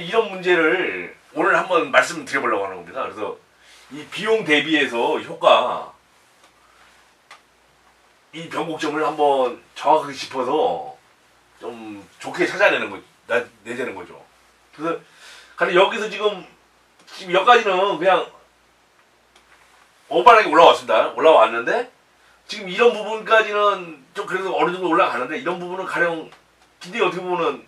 이런 문제를 오늘 한번 말씀드려보려고 하는 겁니다. 그래서 이 비용 대비해서 효과, 이 변곡점을 한번 정확하게 짚어서 좀 좋게 찾아내는 거, 내자는 거죠. 그래서 여기서 지금 여기까지는 그냥 오반하게 올라왔습니다. 올라왔는데 지금 이런 부분까지는 좀 그래도 어느 정도 올라가는데 이런 부분은 가령 근데 어떻게 보면은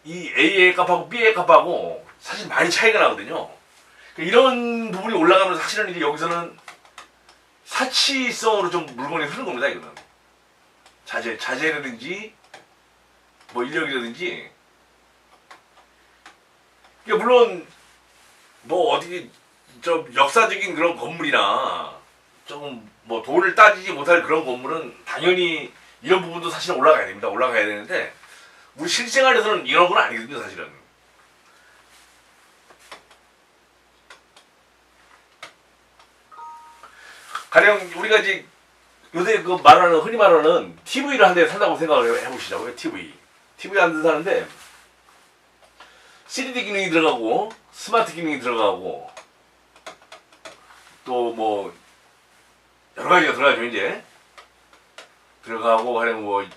이 A의 값하고 B의 값하고 사실 많이 차이가 나거든요. 그러니까 이런 부분이 올라가면 사실은 이제 여기서는 사치성으로 좀 물건이 흐르는 겁니다. 이거는 자재라든지 뭐 인력이라든지. 그러니까 물론 뭐 어디 좀 역사적인 그런 건물이나 좀 뭐 돈을 따지지 못할 그런 건물은 당연히 이런 부분도 사실 올라가야 됩니다. 올라가야 되는데 우리 실생활에서는 이런 건 아니거든요, 사실은. 가령 우리가 이제 요새 그 말하는 흔히 말하는 TV를 한 대 산다고 생각을 해보시자고요. TV 한 대 사는데 3D 기능이 들어가고 스마트 기능이 들어가고 또 뭐 여러 가지가 들어가죠. 이제 들어가고 가령 뭐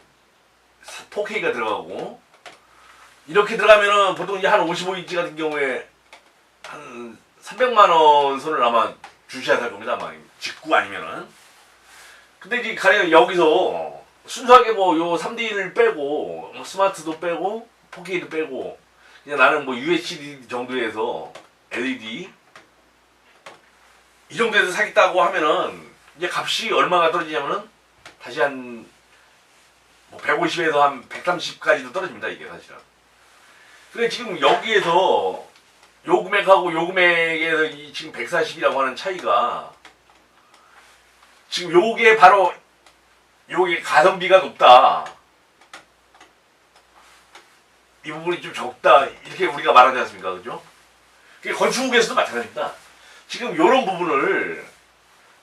4K가 들어가고 이렇게 들어가면은 보통 이제 한 55인치 같은 경우에 한 300만 원 선을 아마 주셔야 할 겁니다. 아마 직구 아니면은. 근데 이제 가령 여기서 순수하게 뭐 요 3D를 빼고 뭐 스마트도 빼고 4K도 빼고 그냥 나는 뭐 UHD 정도에서 LED 이 정도에서 사겠다고 하면은 이제 값이 얼마가 떨어지냐면은 다시 한 뭐 150에서 한 130까지도 떨어집니다. 이게 사실은. 근데 지금 여기에서 요 금액하고 요 금액에서 이 지금 140이라고 하는 차이가 지금 요게 바로 요게 가성비가 높다. 이 부분이 좀 적다. 이렇게 우리가 말하지 않습니까? 그죠? 그게 건축에서도 마찬가지입니다. 지금 요런 부분을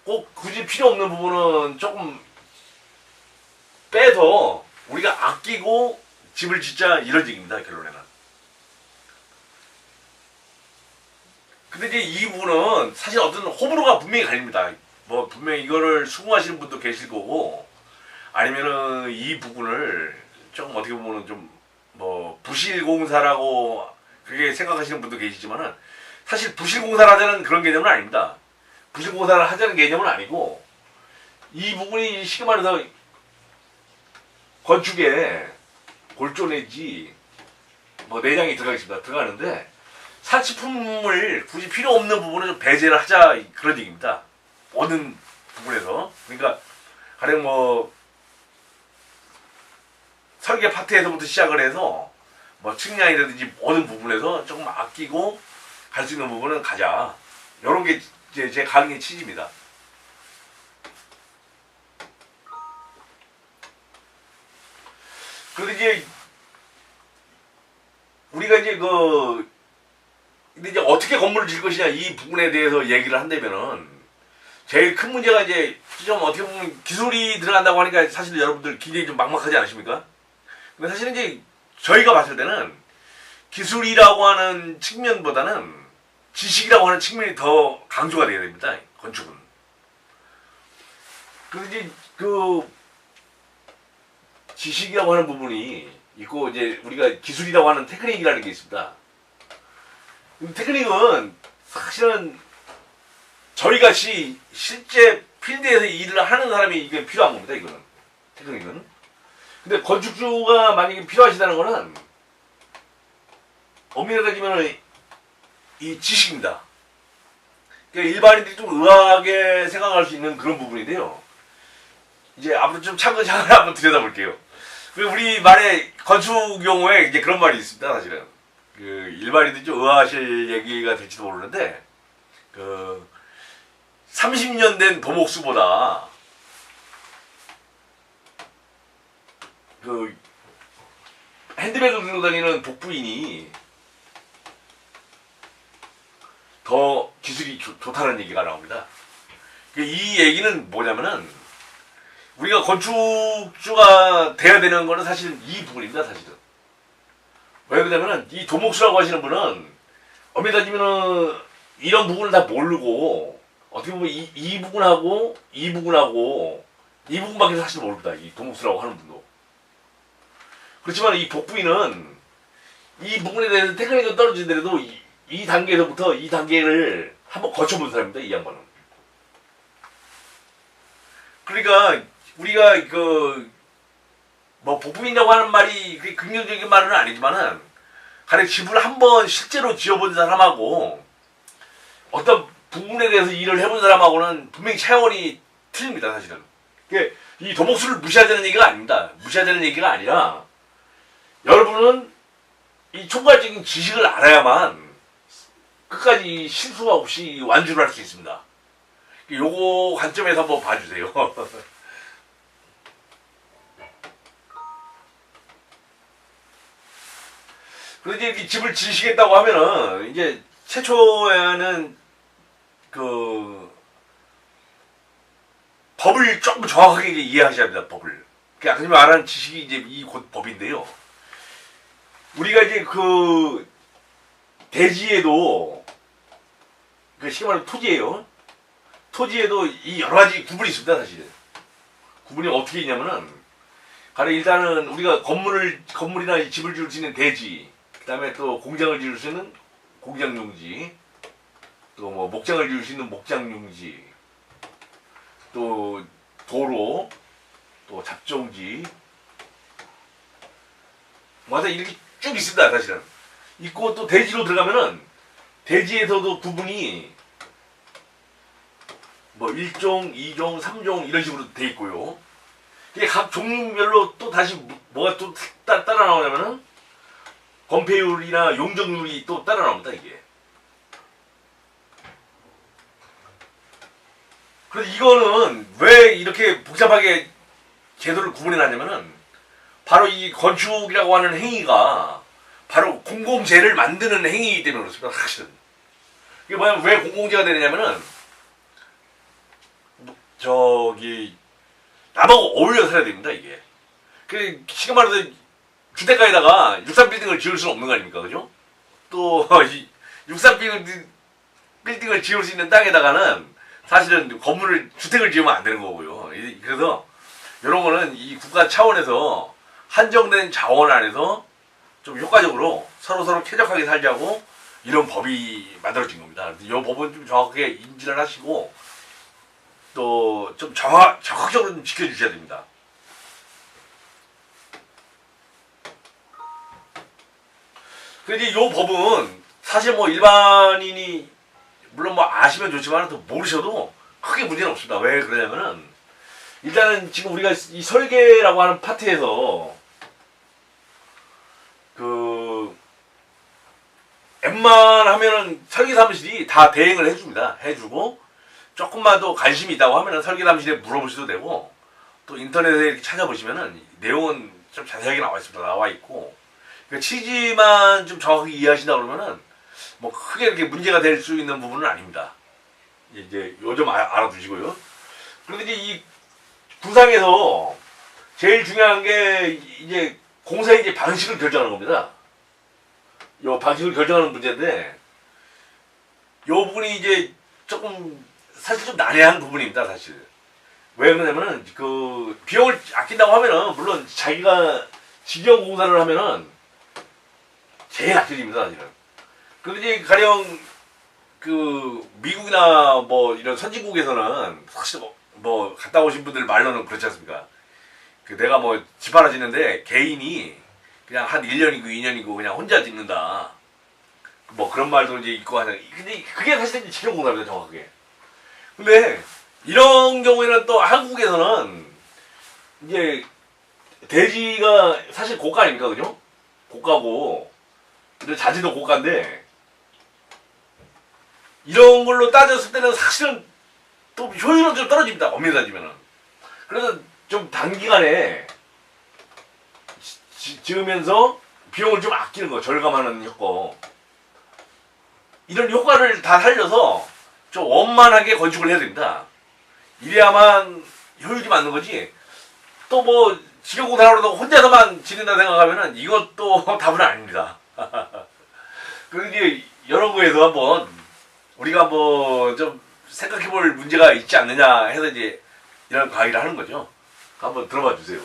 꼭 굳이 필요 없는 부분은 조금 빼서 우리가 아끼고 집을 짓자 이런 얘기입니다. 결론에는. 근데 이제 이 부분은 사실 어떤 호불호가 분명히 갈립니다. 뭐 분명히 이거를 수긍하시는 분도 계실 거고 아니면은 이 부분을 조금 어떻게 보면은 좀 뭐 부실공사라고 그렇게 생각하시는 분도 계시지만은 사실 부실공사를 하자는 그런 개념은 아닙니다. 부실공사를 하자는 개념은 아니고 이 부분이 쉽게 말해서 건축에 골조 내지 뭐 내장이 들어가겠습니다. 들어가는데 사치품을 굳이 필요 없는 부분을 좀 배제를 하자 그런 얘기입니다. 어느 부분에서. 그러니까 가령 뭐 설계 파트에서부터 시작을 해서 뭐 측량이라든지 모든 부분에서 조금 아끼고 갈 수 있는 부분은 가자. 이런 게 이제 제 강의 취지입니다. 그런데 이제 우리가 이제 근데 이제 어떻게 건물을 지을 것이냐 이 부분에 대해서 얘기를 한다면은 제일 큰 문제가 이제 좀 어떻게 보면 기술이 들어간다고 하니까 사실 여러분들 굉장히 좀 막막하지 않으십니까? 근데 사실은 이제 저희가 봤을 때는 기술이라고 하는 측면보다는 지식이라고 하는 측면이 더 강조가 돼야 됩니다. 건축은. 그런데 이제 지식이라고 하는 부분이 있고 이제 우리가 기술이라고 하는 테크닉이라는 게 있습니다. 테크닉은 사실은 저희같이 실제 필드에서 일을 하는 사람이 이게 필요한 겁니다. 이거는 테크닉은. 근데 건축주가 만약에 필요하시다는 거는 엄밀히 따지면 이 지식입니다. 그러니까 일반인들이 좀 의아하게 생각할 수 있는 그런 부분인데요. 이제 앞으로 좀 차근차근 한번 들여다볼게요. 우리 말에 건축 용어에 이제 그런 말이 있습니다. 사실은 일반인들이 좀 의아하실 얘기가 될지도 모르는데 30년 된 도목수보다 핸드백을 들고 다니는 복부인이 더 기술이 좋다는 얘기가 나옵니다. 이 얘기는 뭐냐면은 우리가 건축주가 돼야 되는 거는 사실 이 부분입니다. 사실은 왜 그러냐면은 이 도목수라고 하시는 분은 엄밀히 따지면은 이런 부분을 다 모르고 어떻게 보면 이 부분하고 이 부분하고 이 부분밖에 사실 모릅니다. 이 도목수라고 하는 분도. 그렇지만 이 복부인은 이 부분에 대해서 테크닉은 떨어지더라도 이 단계에서부터 이 단계를 한번 거쳐본 사람입니다. 이 양반은. 그러니까 우리가 뭐 복부인이라고 하는 말이 그게 긍정적인 말은 아니지만은 가령 집을 한번 실제로 지어본 사람하고 어떤 부분에 대해서 일을 해본 사람하고는 분명히 차원이 틀립니다. 사실은. 이 도목수를 무시하자는 얘기가 아닙니다. 무시하자는 얘기가 아니라 여러분은 이 총괄적인 지식을 알아야만 끝까지 실수가 없이 완주를 할 수 있습니다. 요거 관점에서 한번 봐주세요. 그래서 이제 집을 지으시겠다고 하면은 이제 최초에는 법을 조금 정확하게 이제 이해하셔야 합니다. 법을. 아까 전에 말한 지식이 이제 이 곧 법인데요. 우리가 이제 대지에도 쉽게 말하면 토지예요. 토지에도 이 여러 가지 구분이 있습니다. 사실 구분이 어떻게 있냐면은 가령 일단은 우리가 건물이나 집을 지을 수 있는 대지, 그 다음에 또 공장을 지을 수 있는 공장용지, 또 뭐 목장을 지을 수 있는 목장용지, 또 도로, 또 잡종지, 뭐 하여튼 이렇게 쭉 있습니다. 사실은 있고 또 대지로 들어가면은 대지에서도 구분이 뭐 1종, 2종, 3종 이런 식으로 돼 있고요. 이게 각 종류별로 또 다시 뭐가 또 따라 나오냐면은 건폐율이나 용적률이 또 따라 나옵니다. 이게. 그래서 이거는 왜 이렇게 복잡하게 제도를 구분해 놨냐면은 바로 이 건축이라고 하는 행위가 바로 공공재를 만드는 행위이기 때문에 그렇습니다. 사실은. 이게 뭐냐면 왜 공공재가 되느냐면은 남하고 어울려 살아야 됩니다. 이게. 지금 말해서 주택가에다가 63빌딩을 지을 수는 없는 거 아닙니까? 그죠? 또 63빌딩을 지을 수 있는 땅에다가는 사실은 주택을 지으면 안 되는 거고요. 그래서 이런 거는 이 국가 차원에서 한정된 자원 안에서 좀 효과적으로 서로 쾌적하게 살자고 이런 법이 만들어진 겁니다. 이 법은 좀 정확하게 인지를 하시고 또 좀 적극적으로 좀 지켜주셔야 됩니다. 그런데 이 법은 사실 뭐 일반인이 물론 뭐 아시면 좋지만 또 모르셔도 크게 문제는 없습니다. 왜 그러냐면은 일단은 지금 우리가 이 설계라고 하는 파트에서 웬만하면은 설계 사무실이 다 대행을 해줍니다. 해주고 조금만 더 관심이 있다고 하면은 설계 사무실에 물어보셔도 되고 또 인터넷에 이렇게 찾아보시면은 내용은 좀 자세하게 나와 있습니다. 나와 있고 취지만 좀 정확하게 이해하신다 그러면은 뭐 크게 이렇게 문제가 될 수 있는 부분은 아닙니다. 이제 요즘 알아두시고요. 그런데 이제 이 구상에서 제일 중요한 게 이제 공사의 이제 방식을 결정하는 겁니다. 요 방식을 결정하는 문제인데 요 부분이 이제 조금 사실 좀 난해한 부분입니다. 사실. 왜 그러냐면은 비용을 아낀다고 하면은 물론 자기가 직영 공사를 하면은 제일 아껴집니다. 사실은. 그런데 이제 가령 미국이나 뭐 이런 선진국에서는 사실 뭐 갔다 오신 분들 말로는 그렇지 않습니까? 내가 뭐 집 하나 짓는데 개인이 그냥 한 1년이고 2년이고 그냥 혼자 짓는다. 뭐 그런 말도 이제 있고 하는. 근데 그게 사실 직영 공사입니다. 정확하게. 근데 이런 경우에는 또 한국에서는 이제 대지가 사실 고가 아닙니까? 그죠? 고가고 근데 자재도 고가인데 이런 걸로 따졌을 때는 사실은 또 효율은 좀 떨어집니다. 엄밀히 따지면은. 그래서 좀 단기간에 지으면서 비용을 좀 아끼는 거, 절감하는 효과. 이런 효과를 다 살려서 좀 원만하게 건축을 해야 됩니다. 이래야만 효율이 맞는 거지. 또 뭐 직영공사라고 혼자서만 지낸다 생각하면은 이것도 답은 아닙니다. 그 이제 이런 거에서 한번 우리가 한번 좀 생각해볼 문제가 있지 않느냐 해서 이제 이런 강의를 하는 거죠. 한번 들어봐 주세요.